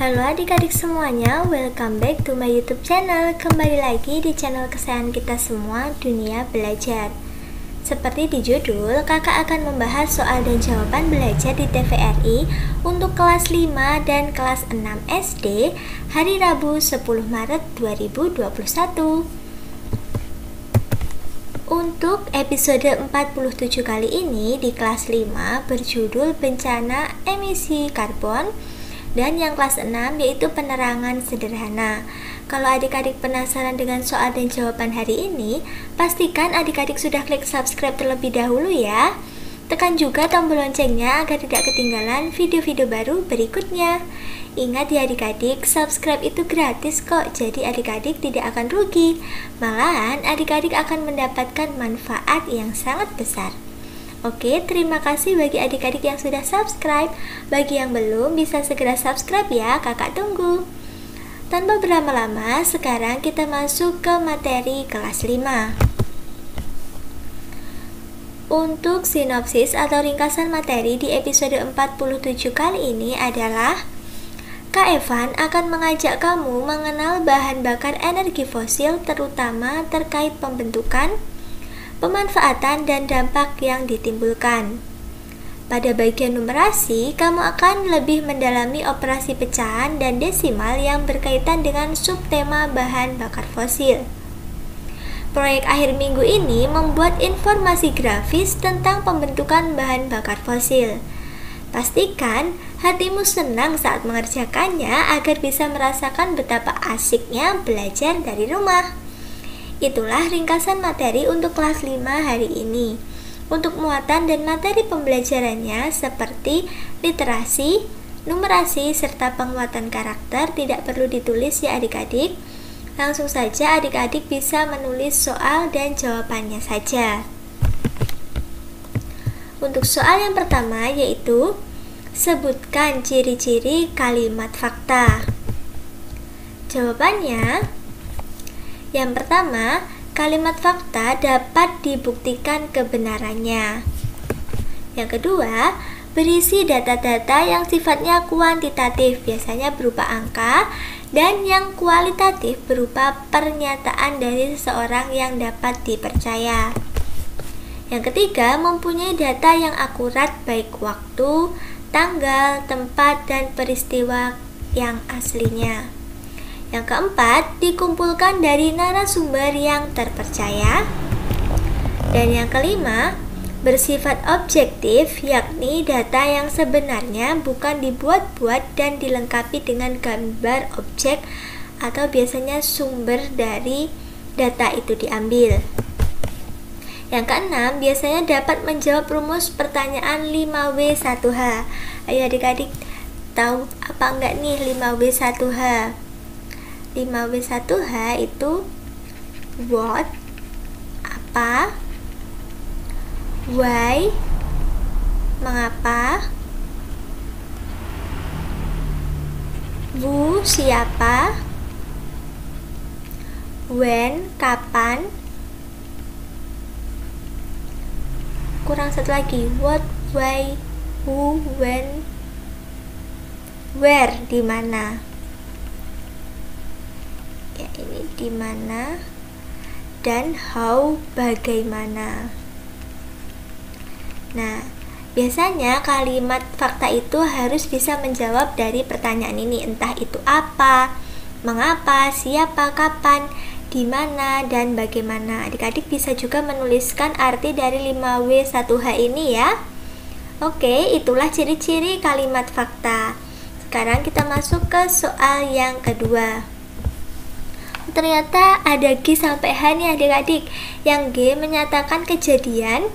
Halo adik-adik semuanya, welcome back to my YouTube channel. Kembali lagi di channel kesayangan kita semua, Dunia Belajar. Seperti di judul, kakak akan membahas soal dan jawaban belajar di TVRI untuk kelas 5 dan kelas 6 SD hari Rabu 10 Maret 2021. Untuk episode 47 kali ini di kelas 5 berjudul bencana emisi karbon, dan yang kelas 6 yaitu penerangan sederhana. Kalau adik-adik penasaran dengan soal dan jawaban hari ini, pastikan adik-adik sudah klik subscribe terlebih dahulu ya. Tekan juga tombol loncengnya agar tidak ketinggalan video-video baru berikutnya. Ingat ya adik-adik, subscribe itu gratis kok, jadi adik-adik tidak akan rugi. Malahan adik-adik akan mendapatkan manfaat yang sangat besar. Oke, terima kasih bagi adik-adik yang sudah subscribe. Bagi yang belum, bisa segera subscribe ya, kakak tunggu. Tanpa berlama-lama, sekarang kita masuk ke materi kelas 5. Untuk sinopsis atau ringkasan materi di episode 47 kali ini adalah Kak Evan akan mengajak kamu mengenal bahan bakar energi fosil, terutama terkait pembentukan, pemanfaatan dan dampak yang ditimbulkan. Pada bagian numerasi, kamu akan lebih mendalami operasi pecahan dan desimal yang berkaitan dengan subtema bahan bakar fosil. Proyek akhir minggu ini membuat informasi grafis tentang pembentukan bahan bakar fosil. Pastikan hatimu senang saat mengerjakannya agar bisa merasakan betapa asiknya belajar dari rumah. Itulah ringkasan materi untuk kelas 5 hari ini. Untuk muatan dan materi pembelajarannya seperti literasi, numerasi, serta penguatan karakter tidak perlu ditulis ya adik-adik. Langsung saja adik-adik bisa menulis soal dan jawabannya saja. Untuk soal yang pertama yaitu sebutkan ciri-ciri kalimat fakta. Jawabannya, yang pertama, kalimat fakta dapat dibuktikan kebenarannya. Yang kedua, berisi data-data yang sifatnya kuantitatif, biasanya berupa angka, dan yang kualitatif berupa pernyataan dari seseorang yang dapat dipercaya. Yang ketiga, mempunyai data yang akurat baik waktu, tanggal, tempat, dan peristiwa yang aslinya. Yang keempat, dikumpulkan dari narasumber yang terpercaya. Dan yang kelima, bersifat objektif, yakni data yang sebenarnya bukan dibuat-buat dan dilengkapi dengan gambar objek atau biasanya sumber dari data itu diambil. Yang keenam, biasanya dapat menjawab rumus pertanyaan 5W1H. Ayo adik-adik, tahu apa enggak nih 5W1H? 5W1H itu what, apa, why, mengapa, who, siapa, when, kapan, kurang satu lagi, what, why, who, when, where, di mana. Ya, ini di mana, dan how, bagaimana. Nah, biasanya kalimat fakta itu harus bisa menjawab dari pertanyaan ini, entah itu apa, mengapa, siapa, kapan, di mana, dan bagaimana. Adik-adik bisa juga menuliskan arti dari 5W1H ini ya. Oke, itulah ciri-ciri kalimat fakta. Sekarang kita masuk ke soal yang kedua. Ternyata ada G sampai H nih adik-adik. Yang G menyatakan kejadian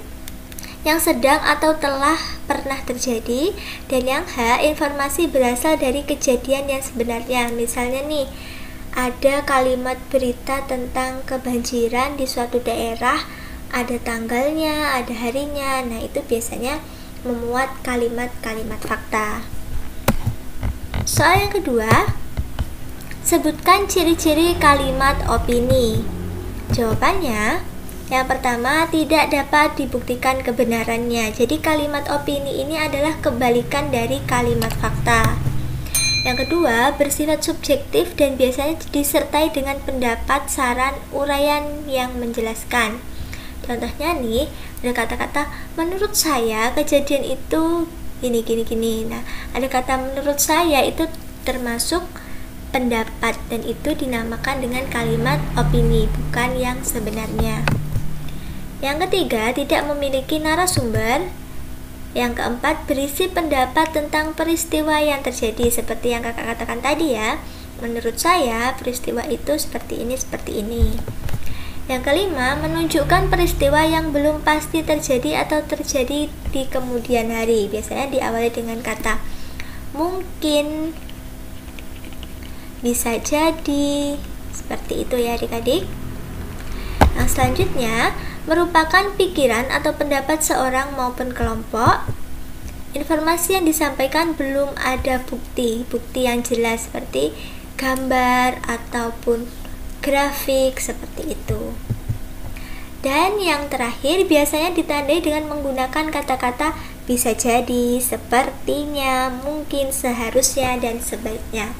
yang sedang atau telah pernah terjadi, dan yang H informasi berasal dari kejadian yang sebenarnya. Misalnya nih, ada kalimat berita tentang kebanjiran di suatu daerah, ada tanggalnya, ada harinya. Nah, itu biasanya memuat kalimat-kalimat fakta. Soal yang kedua, sebutkan ciri-ciri kalimat opini. Jawabannya, yang pertama, tidak dapat dibuktikan kebenarannya. Jadi kalimat opini ini adalah kebalikan dari kalimat fakta. Yang kedua, bersifat subjektif dan biasanya disertai dengan pendapat, saran, uraian yang menjelaskan. Contohnya nih, ada kata-kata menurut saya kejadian itu gini. Nah, ada kata menurut saya itu termasuk pendapat dan itu dinamakan dengan kalimat opini, bukan yang sebenarnya. Yang ketiga, tidak memiliki narasumber. Yang keempat, berisi pendapat tentang peristiwa yang terjadi seperti yang kakak katakan tadi ya. Menurut saya, peristiwa itu seperti ini. Yang kelima, menunjukkan peristiwa yang belum pasti terjadi atau terjadi di kemudian hari. Biasanya diawali dengan kata mungkin, bisa jadi, seperti itu ya adik-adik. Yang selanjutnya, merupakan pikiran atau pendapat seorang maupun kelompok. Informasi yang disampaikan belum ada bukti yang jelas seperti gambar ataupun grafik seperti itu. Dan yang terakhir biasanya ditandai dengan menggunakan kata-kata bisa jadi, sepertinya, mungkin, seharusnya, dan sebaiknya.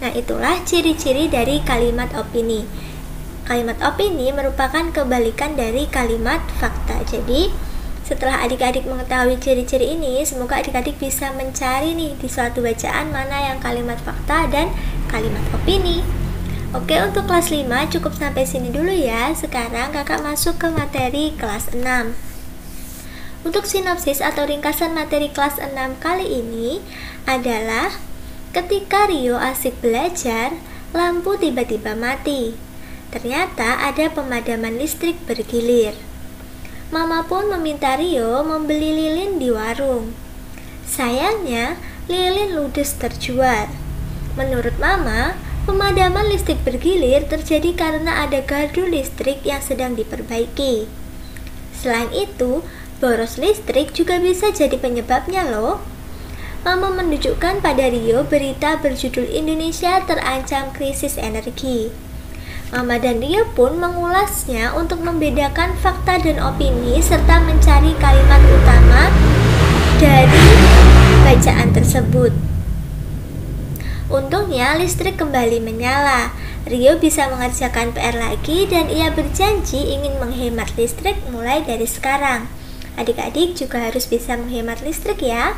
Nah, itulah ciri-ciri dari kalimat opini. Kalimat opini merupakan kebalikan dari kalimat fakta. Jadi, setelah adik-adik mengetahui ciri-ciri ini, semoga adik-adik bisa mencari nih di suatu bacaan mana yang kalimat fakta dan kalimat opini. Oke, untuk kelas 5 cukup sampai sini dulu ya. Sekarang kakak masuk ke materi kelas 6. Untuk sinopsis atau ringkasan materi kelas 6 kali ini adalah ketika Rio asik belajar, lampu tiba-tiba mati. Ternyata ada pemadaman listrik bergilir. Mama pun meminta Rio membeli lilin di warung. Sayangnya, lilin ludes terjual. Menurut Mama, pemadaman listrik bergilir terjadi karena ada gardu listrik yang sedang diperbaiki. Selain itu, boros listrik juga bisa jadi penyebabnya loh. Mama menunjukkan pada Rio berita berjudul Indonesia terancam krisis energi. Mama dan Rio pun mengulasnya untuk membedakan fakta dan opini serta mencari kalimat utama dari bacaan tersebut. Untungnya listrik kembali menyala. Rio bisa mengerjakan PR lagi dan ia berjanji ingin menghemat listrik mulai dari sekarang. Adik-adik juga harus bisa menghemat listrik ya.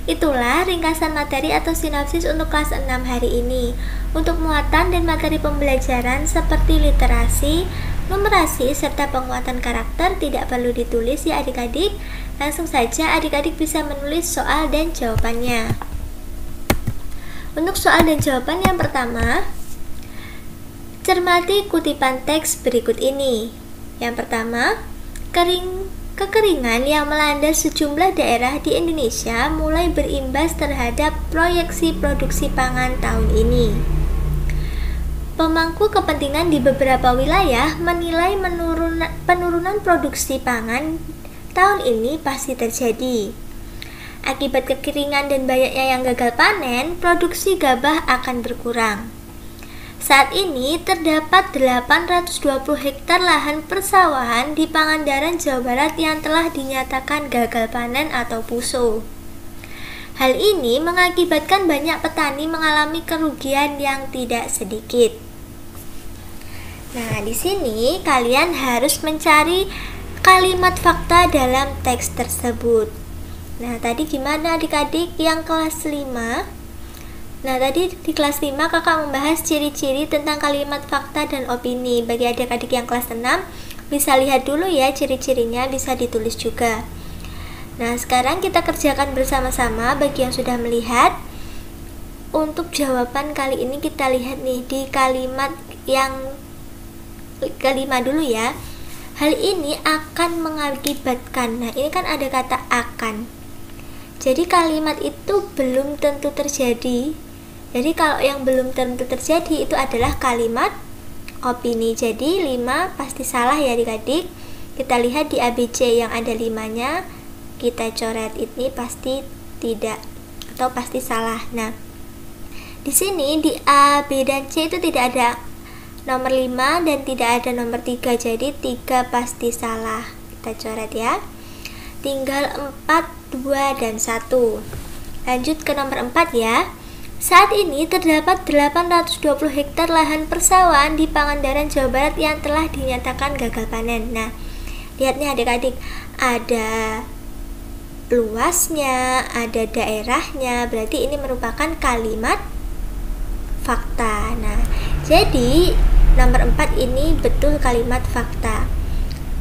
Itulah ringkasan materi atau sinopsis untuk kelas 6 hari ini. Untuk muatan dan materi pembelajaran seperti literasi, numerasi, serta penguatan karakter tidak perlu ditulis ya adik-adik. Langsung saja adik-adik bisa menulis soal dan jawabannya. Untuk soal dan jawaban yang pertama, cermati kutipan teks berikut ini. Yang pertama, kekeringan yang melanda sejumlah daerah di Indonesia mulai berimbas terhadap proyeksi produksi pangan tahun ini. Pemangku kepentingan di beberapa wilayah menilai penurunan produksi pangan tahun ini pasti terjadi. Akibat kekeringan dan banyaknya yang gagal panen, produksi gabah akan berkurang. Saat ini terdapat 820 hektar lahan persawahan di Pangandaran, Jawa Barat yang telah dinyatakan gagal panen atau puso. Hal ini mengakibatkan banyak petani mengalami kerugian yang tidak sedikit. Nah, di sini kalian harus mencari kalimat fakta dalam teks tersebut. Nah, tadi gimana adik-adik yang kelas 5? Nah, tadi di kelas 5 kakak membahas ciri-ciri tentang kalimat fakta dan opini. Bagi adik-adik yang kelas 6, bisa lihat dulu ya ciri-cirinya, bisa ditulis juga. Nah, sekarang kita kerjakan bersama-sama bagi yang sudah melihat. Untuk jawaban kali ini kita lihat nih di kalimat yang kelima dulu ya. Hal ini akan mengakibatkan. Nah, ini kan ada kata akan. Jadi kalimat itu belum tentu terjadi. Jadi kalau yang belum tentu terjadi itu adalah kalimat opini. Jadi 5 pasti salah ya adik-adik. Kita lihat di ABC yang ada 5-nya, kita coret ini pasti tidak atau pasti salah. Nah, di sini di A, B, dan C itu tidak ada nomor 5 dan tidak ada nomor 3. Jadi 3 pasti salah. Kita coret ya. Tinggal 4, 2, dan 1. Lanjut ke nomor 4 ya. Saat ini terdapat 820 hektar lahan persawahan di Pangandaran, Jawa Barat yang telah dinyatakan gagal panen. Nah, lihat nih adik-adik, ada luasnya, ada daerahnya, berarti ini merupakan kalimat fakta. Nah, jadi nomor 4 ini betul kalimat fakta.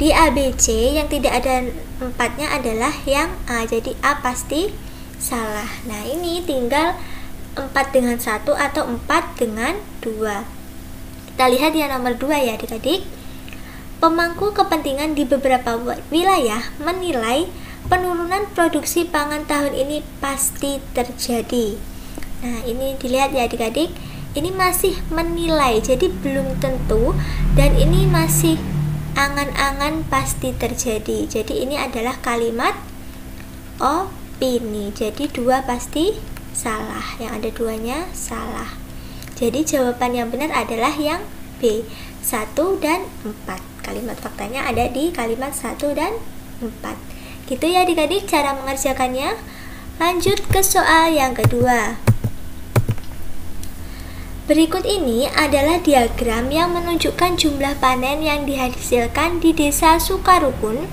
Di ABC yang tidak ada 4-nya adalah yang A, jadi A pasti salah. Nah, ini tinggal 4 dengan 1 atau 4 dengan 2. Kita lihat yang nomor 2 ya adik-adik. Pemangku kepentingan di beberapa wilayah menilai penurunan produksi pangan tahun ini pasti terjadi. Nah, ini dilihat ya adik-adik, ini masih menilai, jadi belum tentu, dan ini masih angan-angan pasti terjadi. Jadi ini adalah kalimat opini, jadi 2 pasti salah, yang ada 2-nya salah. Jadi jawaban yang benar adalah yang B, 1 dan 4. Kalimat faktanya ada di kalimat 1 dan 4. Gitu ya adik-adik cara mengerjakannya. Lanjut ke soal yang kedua. Berikut ini adalah diagram yang menunjukkan jumlah panen yang dihasilkan di Desa Sukarukun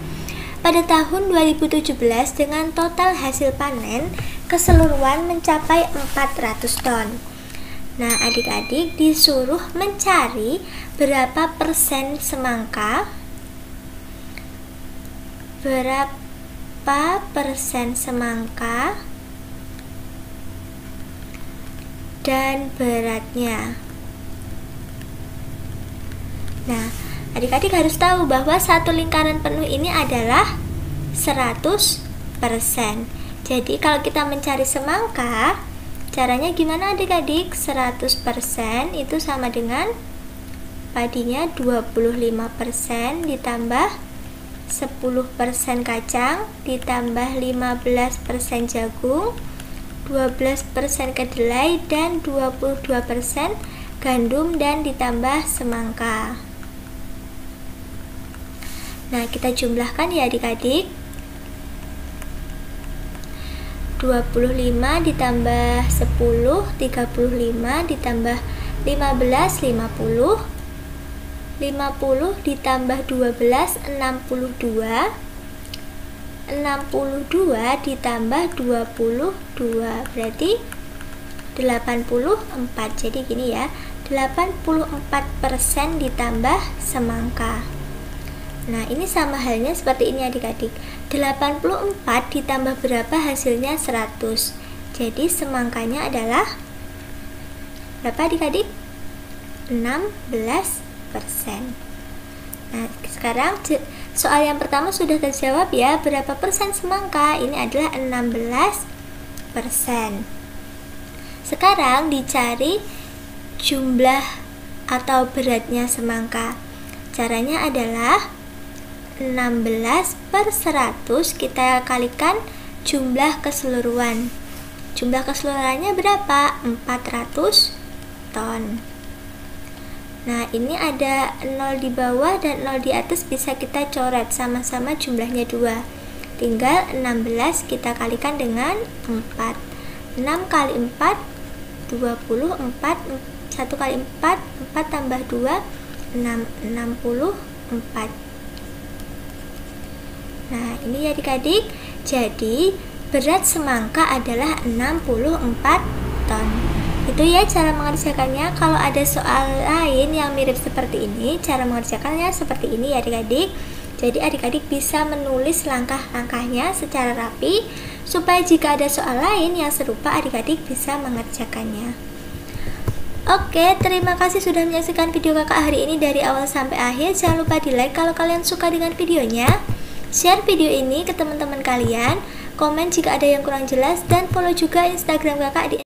pada tahun 2017 dengan total hasil panen keseluruhan mencapai 400 ton. Nah, adik-adik disuruh mencari berapa persen semangka, dan beratnya. Nah, adik-adik harus tahu bahwa satu lingkaran penuh ini adalah 100%. Jadi kalau kita mencari semangka, caranya gimana adik-adik? 100% itu sama dengan padinya 25% ditambah 10% kacang ditambah 15% jagung, 12% kedelai, dan 22% gandum, dan ditambah semangka. Nah, kita jumlahkan ya adik-adik. 25 ditambah 10, 35 ditambah 15, 50. 50 ditambah 12, 62. 62 ditambah 22 berarti 84. Jadi gini ya, 84% ditambah semangka. Nah, ini sama halnya seperti ini adik-adik. 84 ditambah berapa hasilnya? 100. Jadi semangkanya adalah berapa adik-adik? 16%. Nah, sekarang soal yang pertama sudah terjawab ya. Berapa persen semangka? Ini adalah 16%. Sekarang dicari jumlah atau beratnya semangka. Caranya adalah 16 per 100 kita kalikan jumlah keseluruhan. Jumlah keseluruhannya berapa? 400 ton. Nah, ini ada 0 di bawah dan 0 di atas, bisa kita coret sama-sama jumlahnya 2. Tinggal 16 kita kalikan dengan 4. 6 kali 4 24, 1 kali 4 4 tambah 2 6, 64. Nah, ini ya adik-adik. Jadi berat semangka adalah 64 ton. Itu ya cara mengerjakannya. Kalau ada soal lain yang mirip seperti ini, cara mengerjakannya seperti ini ya adik-adik. Jadi adik-adik bisa menulis langkah-langkahnya secara rapi, supaya jika ada soal lain yang serupa adik-adik bisa mengerjakannya. Oke, terima kasih sudah menyaksikan video kakak hari ini dari awal sampai akhir. Jangan lupa di like kalau kalian suka dengan videonya, share video ini ke teman-teman kalian, komen jika ada yang kurang jelas, dan follow juga Instagram kakak di